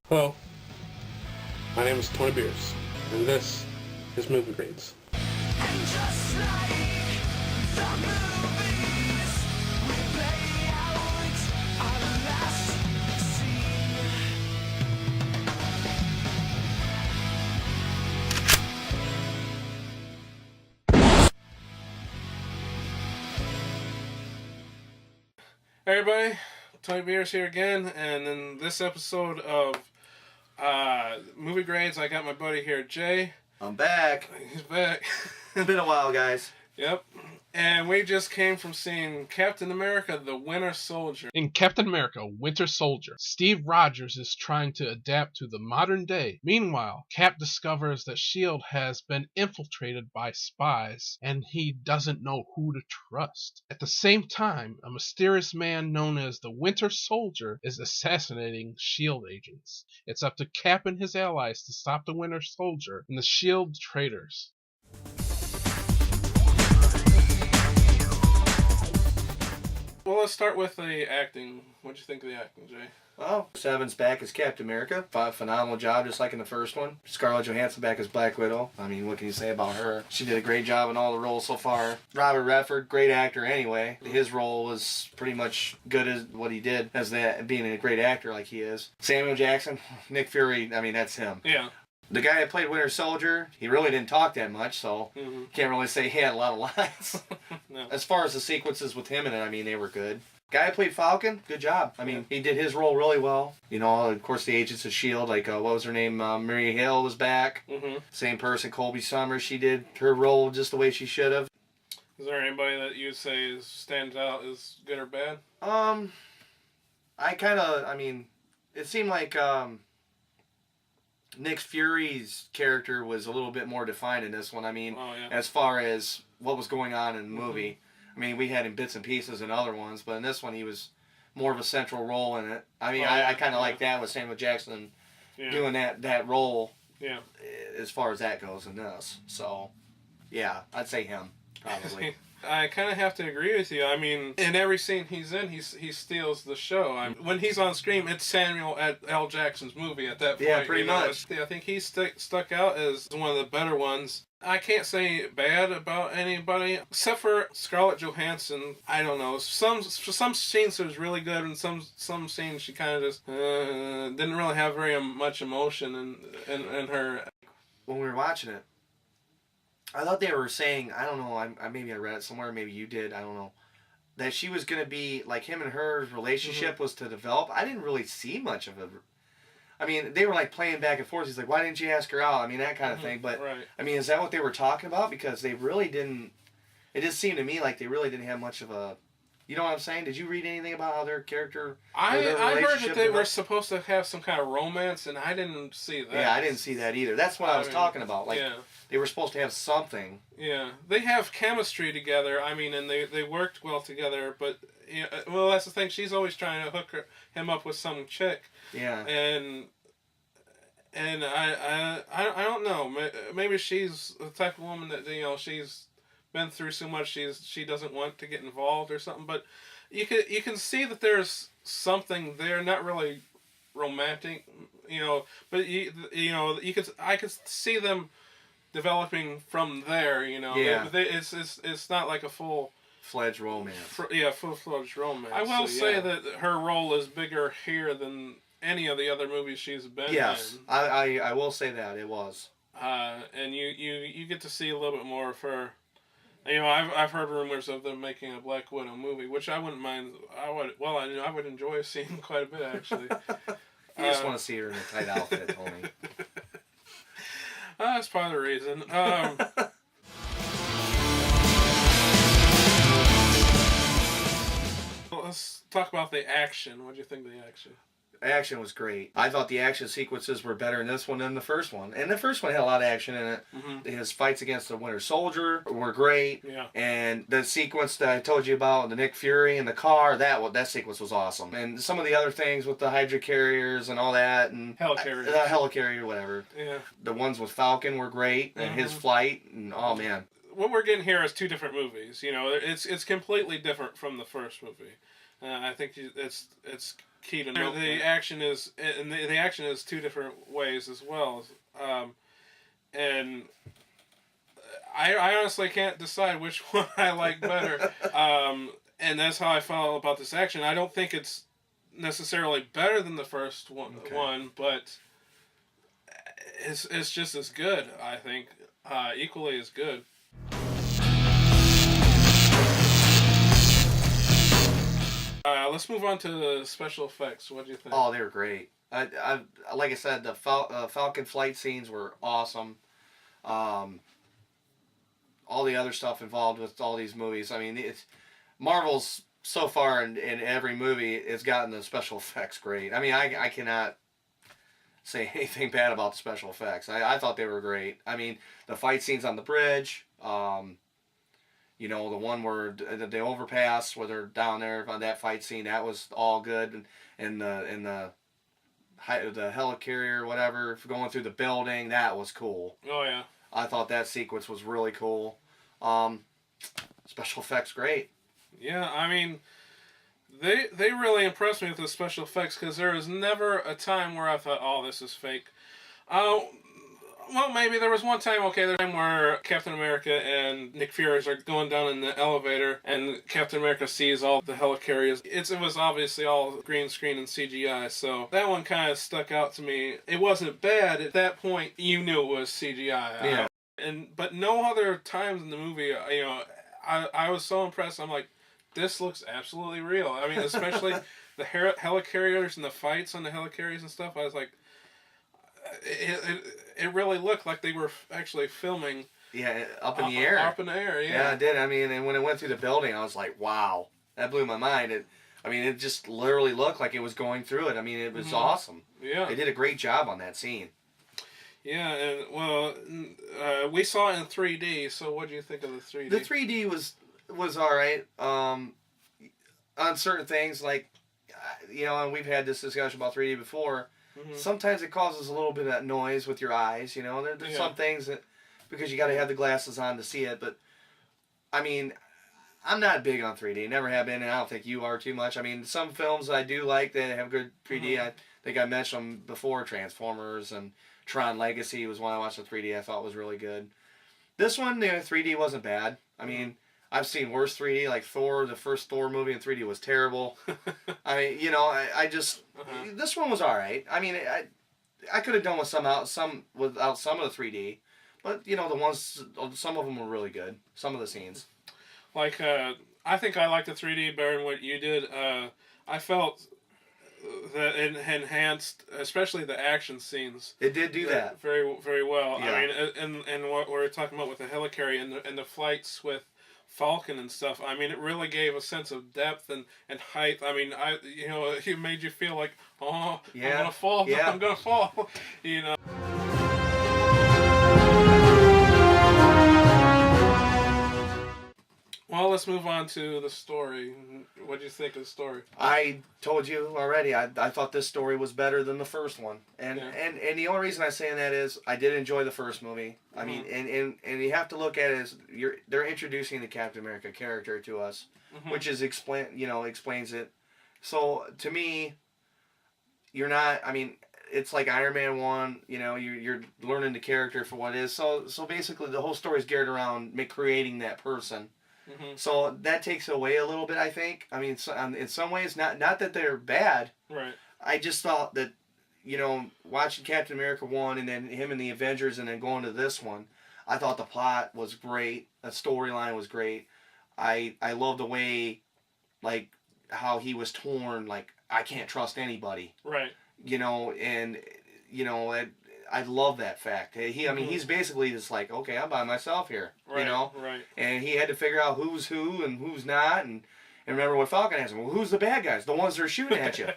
Hello, my name is Tony Beers, and this is Movie Grades. And just like the movies, we play out our last scene. Hey everybody, Tony Beers here again, and in this episode of Movie Grades, I got my buddy here, Jay. I'm back. He's back. It's been a while, guys. Yep. And we just came from seeing Captain America, the Winter Soldier. In Captain America, Winter Soldier, Steve Rogers is trying to adapt to the modern day. Meanwhile, Cap discovers that S.H.I.E.L.D. has been infiltrated by spies, and he doesn't know who to trust. At the same time, a mysterious man known as the Winter Soldier is assassinating S.H.I.E.L.D. agents. It's up to Cap and his allies to stop the Winter Soldier and the S.H.I.E.L.D. traitors. Well, let's start with the acting. What'd you think of the acting, Jay? Well, Seven's back as Captain America. Phenomenal job, just like in the first one. Scarlett Johansson back as Black Widow. I mean, what can you say about her? She did a great job in all the roles so far. Robert Redford, great actor anyway. His role was pretty much good as what he did as that being a great actor like he is. Samuel Jackson, Nick Fury, I mean, that's him. Yeah. The guy that played Winter Soldier, he really didn't talk that much, so can't really say he had a lot of lines. No. As far as the sequences with him in it, I mean, they were good. Guy that played Falcon, good job. I mean, he did his role really well. You know, of course, the Agents of S.H.I.E.L.D., like, what was her name? Maria Hill was back. Same person, Colby Summers. She did her role just the way she should have. Is there anybody that you say stands out as good or bad? It seemed like Nick Fury's character was a little bit more defined in this one. I mean, as far as what was going on in the movie. I mean, we had him bits and pieces in other ones, but in this one he was more of a central role in it. I mean, I kind of like that with Samuel Jackson doing that role as far as that goes in this. So, yeah, I'd say him, probably. I kind of have to agree with you. I mean, in every scene he's in, he steals the show. When he's on screen, it's Samuel L. Jackson's movie at that point. Yeah, pretty much. I think he stuck out as one of the better ones. I can't say bad about anybody, except for Scarlett Johansson. I don't know. Some scenes it was really good, and some scenes she kind of just didn't really have very much emotion in her. When we were watching it, I thought they were saying, I don't know, maybe I read it somewhere, maybe you did, I don't know, that she was going to be, like, him and her relationship was to develop. I didn't really see much of it. I mean, they were, like, playing back and forth. He's like, why didn't you ask her out? I mean, that kind of thing. But, I mean, is that what they were talking about? Because they really didn't, it just seemed to me like they really didn't have much of a, you know what I'm saying? Did you read anything about how their character, I heard that they were supposed to have some kind of romance, and I didn't see that. Yeah, I didn't see that either. That's what I was talking about. Like, they were supposed to have something. Yeah, they have chemistry together. I mean, and they worked well together. But well, that's the thing. She's always trying to hook him up with some chick. Yeah. And I don't know. Maybe she's the type of woman that she's been through so much. She doesn't want to get involved or something. But you can see that there's something there. Not really romantic, But I could see them developing from there, Yeah. It's not like a full-fledged romance. Full-fledged romance. I will say that her role is bigger here than any of the other movies she's been in. Yes, I will say that it was. And you get to see a little bit more of her. I've heard rumors of them making a Black Widow movie, which I wouldn't mind. I would enjoy seeing quite a bit actually. You just want to see her in a tight outfit, Tony. That's part of the reason. Let's talk about the action. What do you think of the action? Action was great. I thought the action sequences were better in this one than the first one. And the first one had a lot of action in it. His fights against the Winter Soldier were great. Yeah. And the sequence that I told you about, the Nick Fury in the car, that sequence was awesome. And some of the other things with the Hydra carriers and all that. And Helicarrier. Helicarrier, whatever. Yeah. The ones with Falcon were great. And his flight. And oh, man. What we're getting here is two different movies. It's completely different from the first movie. I think it's key to know. The action is, and the action is two different ways as well. And I honestly can't decide which one I like better. And that's how I felt about this action. I don't think it's necessarily better than the first one, but it's just as good. I think equally as good. Let's move on to the special effects. What do you think? Oh, they were great. I like I said, the Falcon flight scenes were awesome. All the other stuff involved with all these movies. I mean, it's Marvel's so far in every movie has gotten the special effects great. I mean, I cannot say anything bad about the special effects. I thought they were great. I mean, the fight scenes on the bridge. You know, the one where the overpass where they're down there on that fight scene, that was all good, and the helicarrier, whatever, going through the building, that was cool. Oh yeah, I thought that sequence was really cool. Special effects, great. Yeah, I mean, they really impressed me with the special effects because there was never a time where I thought, oh, this is fake. Well, maybe there was one time, there's a time where Captain America and Nick Fury are going down in the elevator, and Captain America sees all the helicarriers. It was obviously all green screen and CGI, so that one kind of stuck out to me. It wasn't bad. At that point, you knew it was CGI. Yeah. But no other times in the movie, I was so impressed. I'm like, this looks absolutely real. I mean, especially the helicarriers and the fights on the helicarriers and stuff. I was like, it really looked like they were actually filming. Yeah, up in the air. Up in the air, yeah. Yeah, it did. I mean, and when it went through the building, I was like, wow, that blew my mind. It just literally looked like it was going through it. I mean, it was awesome. Yeah. They did a great job on that scene. Yeah, and well, we saw it in 3D. So, what do you think of the 3D? The 3D was all right. On certain things, like, and we've had this discussion about 3D before. Mm-hmm. Sometimes it causes a little bit of that noise with your eyes. There's some things that, because you got to have the glasses on to see it. But I mean, I'm not big on 3D. Never have been, and I don't think you are too much. I mean, some films I do like that have good 3D. Mm-hmm. I think I mentioned them before. Transformers and Tron Legacy was one I watched in 3D. I thought was really good. This one, 3D wasn't bad. I mean, I've seen worse 3D, like Thor. The first Thor movie in 3D was terrible. I mean, I just this one was all right. I mean, I could have done with some without some of the 3D, but the ones, some of them were really good. Some of the scenes, like I think I liked the 3D better than what you did. I felt that it enhanced, especially the action scenes. It did do that very, very well. Yeah. I mean, and what we're talking about with the helicarrier and the flights with Falcon and stuff. I mean, it really gave a sense of depth and height. I mean, it made you feel like, oh, yeah. I'm gonna fall. Yeah. I'm gonna fall. Well, let's move on to the story. What do you think of the story? I told you already. I thought this story was better than the first one, and the only reason I'm saying that is I did enjoy the first movie. I mean, and you have to look at it as they're introducing the Captain America character to us, which is explains it. So to me, you're not. I mean, it's like Iron Man 1. You're learning the character for what it is. So basically, the whole story is geared around creating that person. Mm-hmm. So that takes away a little bit, I think. I mean, in some ways, not that they're bad. Right. I just thought that, watching Captain America 1 and then him in the Avengers and then going to this one, I thought the plot was great. The storyline was great. I love the way, like, how he was torn. Like, I can't trust anybody. Right. I love that fact. He's basically just like, okay, I'm by myself here, right, Right. And he had to figure out who's who and who's not, and remember what Falcon asked him, well, who's the bad guys? The ones that are shooting at you.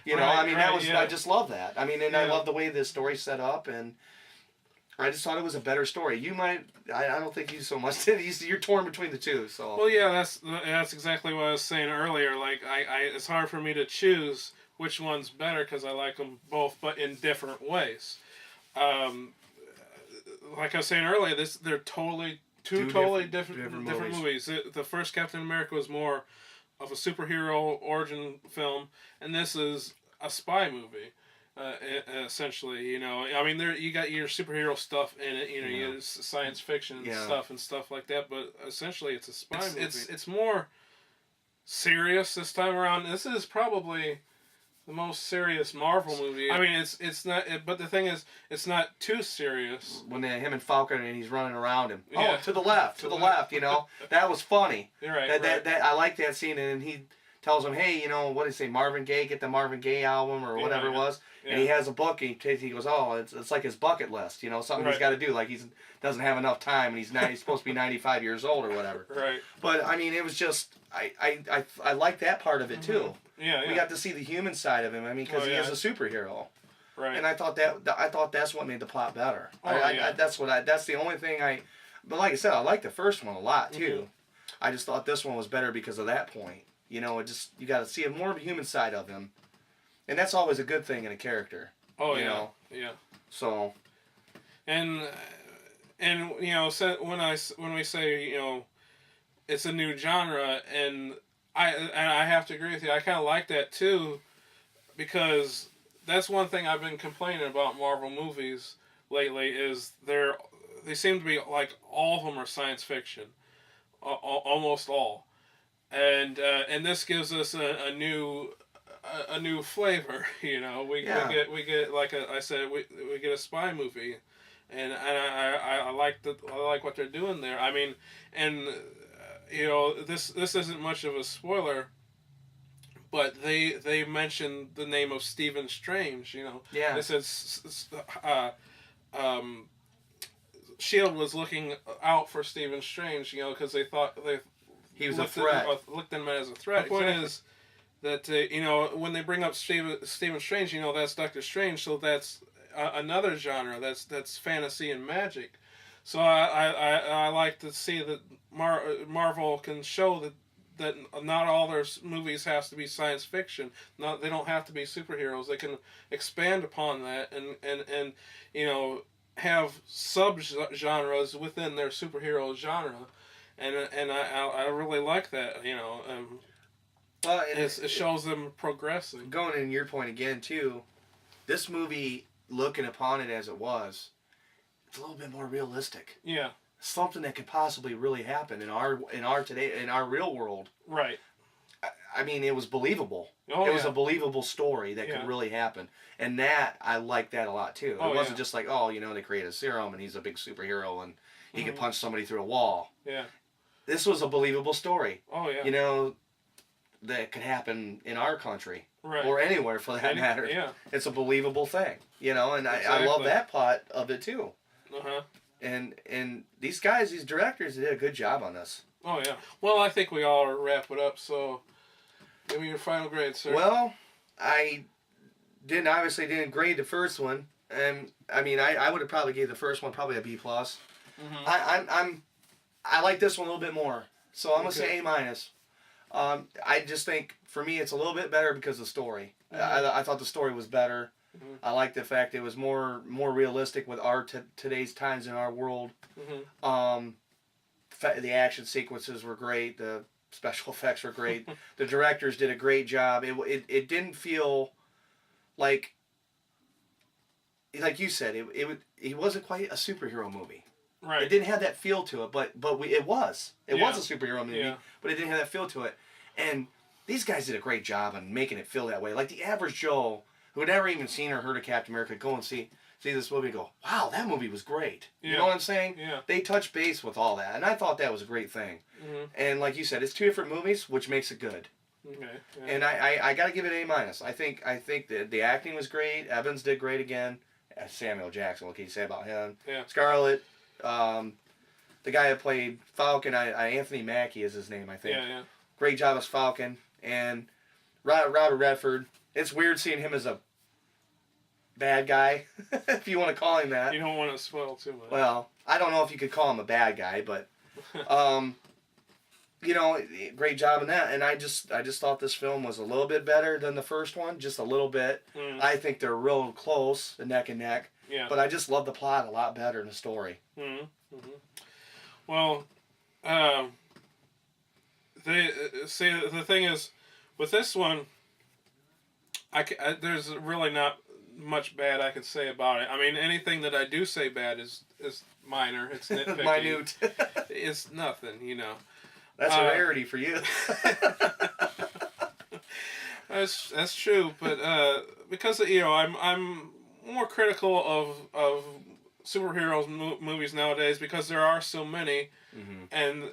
I just love that. I mean, and I love the way this story's set up, and I just thought it was a better story. I don't think you so much did. You're torn between the two, so. Well, yeah, that's exactly what I was saying earlier. Like, it's hard for me to choose which one's better because I like them both, but in different ways. Like I was saying earlier, they're totally two totally different movies. The first Captain America was more of a superhero origin film, and this is a spy movie. Essentially, you know, I mean, there you got your superhero stuff in it, you know, you got science fiction and stuff like that, but essentially it's a spy movie. It's more serious this time around. This is probably the most serious Marvel movie. I mean, it's not, but the thing is, it's not too serious. When him and Falcon and he's running around him. Yeah. Oh, to the left, you know, that was funny. You're right. That I like that scene, and he tells him, hey, you know, what did he say, Marvin Gaye, get the Marvin Gaye album or whatever it was. And he has a book, and he goes, oh, it's like his bucket list, you know, something he's got to do. Like he doesn't have enough time, and he's supposed to be 95 years old or whatever. Right. But I mean, it was just I like that part of it too. Yeah. We got to see the human side of him. I mean, because he is a superhero. Right. And I thought that's what made the plot better. That's the only thing But like I said, I liked the first one a lot too. I just thought this one was better because of that point. You know, you got to see more of a human side of him. And that's always a good thing in a character. Oh, you yeah. know? Yeah. So. And you know, when we say, you know, it's a new genre, and I have to agree with you. I kind of like that too, because that's one thing I've been complaining about Marvel movies lately is they seem to be like all of them are science fiction, almost all, and this gives us a new flavor. You know, we get like I said, we get a spy movie, and I like what they're doing there. I mean, and you know, this isn't much of a spoiler, but they mentioned the name of Stephen Strange. You know, they said Shield was looking out for Stephen Strange. You know, because they thought he was a threat. Looked at him as a threat. The point is that you know, when they bring up Stephen Strange, you know, that's Doctor Strange, so that's another genre. That's fantasy and magic. So I like to see that Marvel can show that not all their movies has to be science fiction. They don't have to be superheroes. They can expand upon that and you know, have sub-genres within their superhero genre, and I really like that, you know. Well, it shows them progressing. Going in your point again too, this movie, looking upon it as it was, it's a little bit more realistic. Yeah. Something that could possibly really happen in our real world. Right. I mean, it was believable. Oh, it was a believable story that could really happen. And that, I like that a lot too. It wasn't just like, oh, you know, they create a serum and he's a big superhero and he can punch somebody through a wall. Yeah. This was a believable story. Oh, yeah. You know, that could happen in our country. Right. Or anywhere for that matter. Yeah. It's a believable thing. You know, and I love that part of it too. Uh-huh. And these guys, these directors, they did a good job on this. Oh, yeah. Well, I think we all wrap it up, so give me your final grade, sir. Well, I obviously didn't grade the first one. And I mean, I would have probably gave the first one probably a B+. Mm-hmm. I like this one a little bit more. So I'm going to say A-. I just think, for me, it's a little bit better because of the story. Mm-hmm. I thought the story was better. Mm-hmm. I like the fact it was more realistic with our today's times in our world. Mm-hmm. The action sequences were great. The special effects were great. The directors did a great job. It didn't feel like you said, it wasn't quite a superhero movie. Right. It didn't have that feel to it, but it was. It was a superhero movie, but it didn't have that feel to it. And these guys did a great job on making it feel that way. Like the average Joe who had never even seen or heard of Captain America go and see this movie and go, wow, that movie was great. Yeah. You know what I'm saying? Yeah. They touched base with all that, and I thought that was a great thing. Mm-hmm. And like you said, it's two different movies, which makes it good. Okay. Yeah. And I got to give it A-. I think the acting was great. Evans did great again. Samuel Jackson, what can you say about him? Yeah. Scarlett, the guy that played Falcon, Anthony Mackie is his name, I think. Yeah. Great job as Falcon. And Robert Redford. It's weird seeing him as a bad guy, if you want to call him that. You don't want to spoil too much. Well, I don't know if you could call him a bad guy, but, you know, great job in that. And I just thought this film was a little bit better than the first one, just a little bit. Mm. I think they're real close, neck and neck. Yeah. But I just love the plot a lot better than the story. Mm-hmm. Mm-hmm. Well, They see the thing is, with this one, there's really not much bad I could say about it. I mean, anything that I do say bad is minor. It's nitpicky. Minute. It's nothing, you know. That's a rarity for you. That's true, but because you know I'm more critical of superheroes movies nowadays because there are so many, and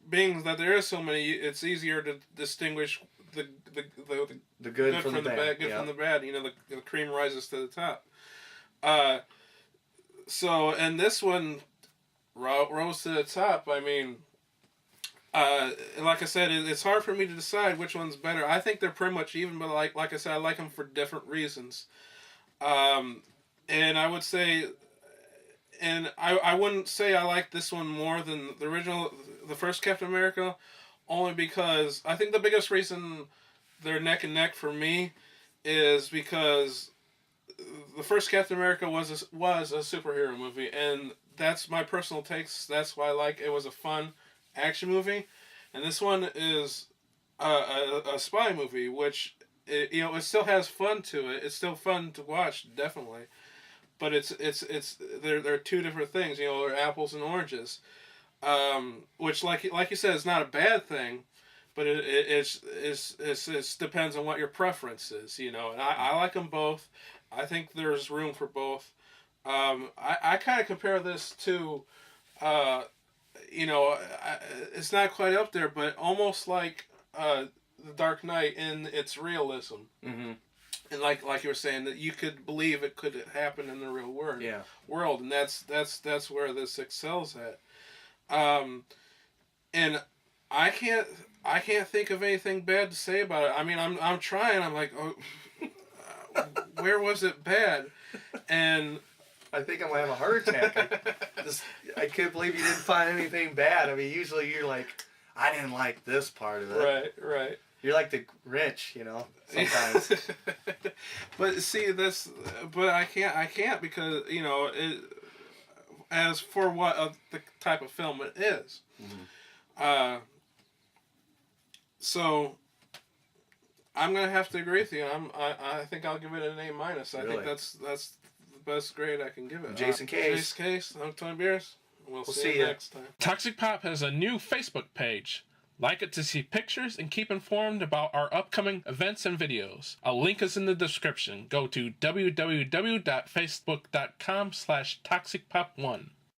being that there is so many, it's easier to distinguish the good from the bad. Good from the bad. You know, the cream rises to the top. So, and this one rose to the top. I mean, like I said, it's hard for me to decide which one's better. I think they're pretty much even, but like I said, I like them for different reasons. And I would say, and I wouldn't say I like this one more than the original, the first Captain America, only because I think the biggest reason they're neck and neck for me is because the first Captain America was a superhero movie, and that's my personal takes. That's why I like it. It was a fun action movie, and this one is a spy movie, which it still has fun to it. It's still fun to watch, definitely, but they're two different things. You know, they're apples and oranges, which like you said, is not a bad thing, but it depends on what your preference is. You know, and I like them both. I think there's room for both. I kind of compare this to. You know, it's not quite up there, but almost like The Dark Knight in its realism. Mm-hmm. And like you were saying, that you could believe it could happen in the real world. Yeah. World, and that's where this excels at. And I can't think of anything bad to say about it. I mean, I'm trying. I'm like, oh, where was it bad? And I think I'm gonna have a heart attack. I can't believe you didn't find anything bad. I mean, usually you're like, I didn't like this part of it. Right. You're like the Grinch, you know, sometimes. But see, but I can't because, you know, as for what the type of film it is. Mm-hmm. So I'm gonna have to agree with you. I think I'll give it an A-. I think that's the best grade I can give it. Jason Case. Jason Case. I'm Tony Beers. We'll see you next time. Toxic Pop has a new Facebook page. Like it to see pictures and keep informed about our upcoming events and videos. A link is in the description. Go to www.facebook.com/toxicpop1.